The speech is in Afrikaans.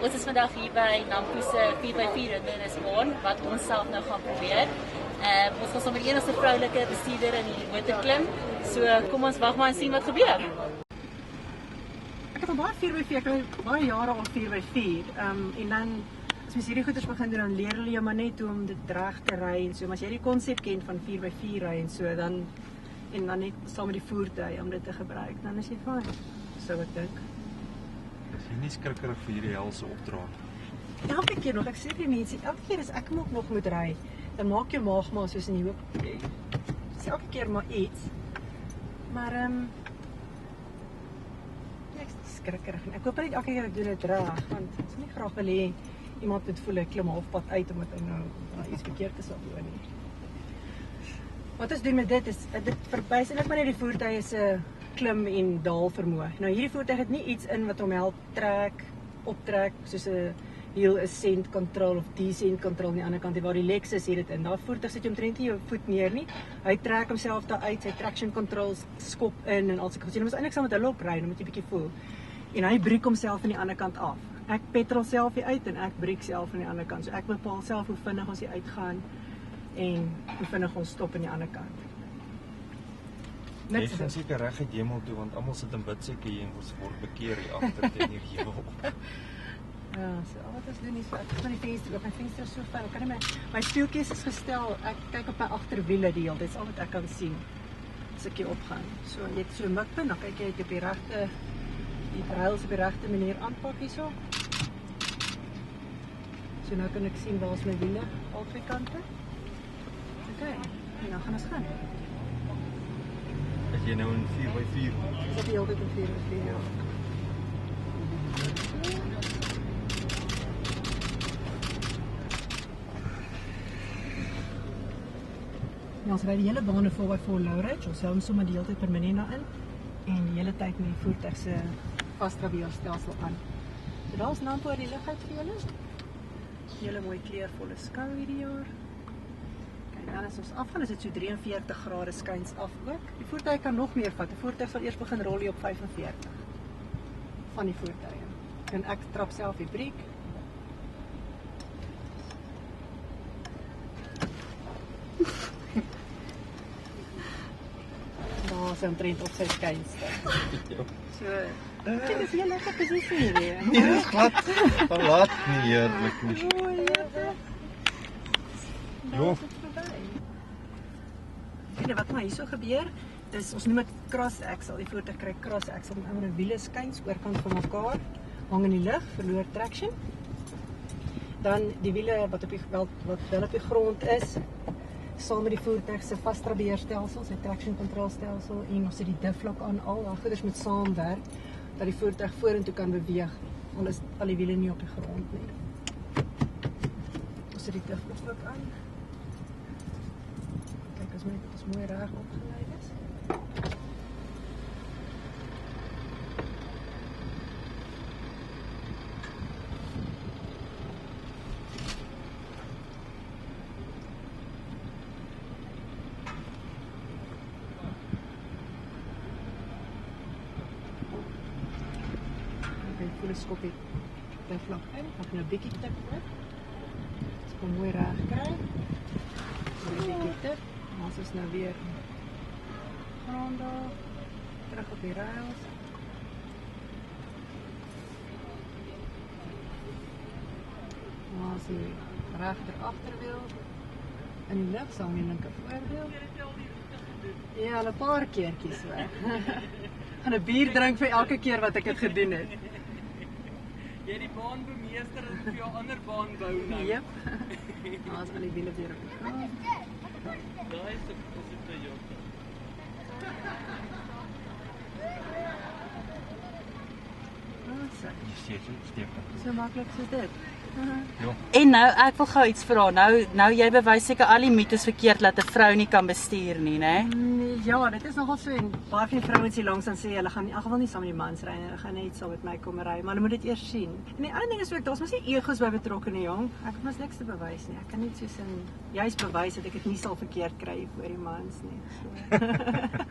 Ons is vandag hier by Nampo se 4x4 hindernisbaan wat ons self nou gaan probeer. Ons gaan sommer die enigste vroulike bestuurder in die motor klim. So kom ons wag maar en sien wat gebeur. Ek het al baie 4x4, ek het baie jare al 4x4. En dan as mens hierdie goeders begin doen, dan leer hulle jou maar net hoe om dit reg te ry en so. Maar as jy die konsep ken van 4x4 ry en so, dan net saam met die voertuig om dit te gebruik, dan is jy fyn. So ek dink. Is jy nie skrikkerig vir hierdie helse opdraand? Elke keer nog, ek sê vir mense, elke keer as ek nog moet ry, dan maak jou maag maar soos in die hoop. Dis elke keer maar iets. Maar ek is skrikkerig. Ek hoop net elke keer ek doen dit reg, want ek is nie graag wil hê iemand moet voel ek klim halfpad uit omdat hy nou iets verkeerd is op doen nie. Wat ons doen met dit is, dit verwys eintlik maar net die voertuig se klim en daal vermoë. Nou hierdie voertuig het nie iets in wat hom help trek, optrek, soos 'n heel ascent control of descent control aan die ander kant, waar die Lexus het dit in. Daar voertuig sit jy omtrent nie jou voet neer nie. Hy trek homself daar uit, sy traction controls skop in en al sulke goed. Jy moet eintlik saam met hulle op ry, dan moet jy bietjie voel. En hy breek homself aan die ander kant af. Ek petrol self hier uit en ek breek self aan die ander kant. So ek bepaal self hoe vinnig ons hier uitgaan en hoe vinnig ons stop aan die ander kant. Jy gaan seker reg uit hemel toe, want almal sit in bid seker hier en ons word bekeer hier agter teen die hemel. Ja, so al wat ons doen is, ek gaan die venster oop, my venster is so ver, ek kan nie my speelkies is gestel, ek kyk op my agterwiele die hele tyd, dis al wat ek kan sien, as ek hier opgaan. So, jy het so 'n mikpunt, dan kyk jy op die regte, die rails op die regte manier aanpak hierso. So nou kan ek sien waar is my wiele, al twee kante. Ok, en dan gaan ons gaan. As jy nou in 4x4? Is dit die hele tyd in 4x4, ja. Ja, ons ry die hele baan 'n 4x4 low ridge, ons hou hom sommer die hele tyd permanent daarin en die hele tyd met die voertuig se vasdrabieerstelsel aan. So daar is Nampo uit die lug uit vir julle. Hele mooi kleurvolle skou hierdie jaar. Kyk, dan as ons afgaan is dit so 43 grade skuins af ook. Die voertuig kan nog meer vat. Die voertuig sal eers begin rol hier op 45 van die voertuie. En ek trap self die breek. Daar is omtrent op sy skynste. So, dit is heel lekker posisie hier. Nee, dit is glad. Verlaat nie heerlik nie. Jo. En wat maar hierso gebeur, is ons noem dit cross axle. Die voertuig kry cross axle, met ander wiele skuins oorkant van mekaar, hang in die lug, verloor traction. Dan die wiele wat wel op die grond is, saam met die voertuig se vasdrabieerstelsel, sy traction control stelsel en ons het die difflok aan, al daai goeders moet saamwerk dat die voertuig vorentoe kan beweeg, al is al die wiele nie op die grond nie. Ons het die difflok aan. Kyk, as dit mooi reg opgelei is. Volle skop die vlak in, ek gaan nou 'n bietjie tik op. As ek hom mooi reg kry, so 'n bietjie tik, en ons is nou weer grond daar, terug op die rails. Ons die regter agterwiel in die lug, saam met die linker voorwiel. Ja, 'n paar keertjies weg. Gaan 'n bier drink vir elke keer wat ek dit gedoen het. Jy die baan bemeester en vir jou ander baan bou nou. Jep. Daar is al die wiele weer op die grond. Daai is 'n Toyota. So maklik soos dit. En nou, ek wil gou iets vra. Nou jy bewys seker al die mites verkeerd dat 'n vrou nie kan bestuur nie, né? Ja, dit is nogal so en baie van die vrouens hier langs dan sê hulle gaan in elk geval nie saam met die mans ry nie, hulle gaan net saam met my kom ry, maar hulle moet dit eers sien. En die ander ding is ook, daar's mos nie egos by betrokke nie, jong. Ek het mos niks te bewys nie. Ek kan net soos in juis bewys dat ek dit nie sal verkeerd kry voor die mans nie. So.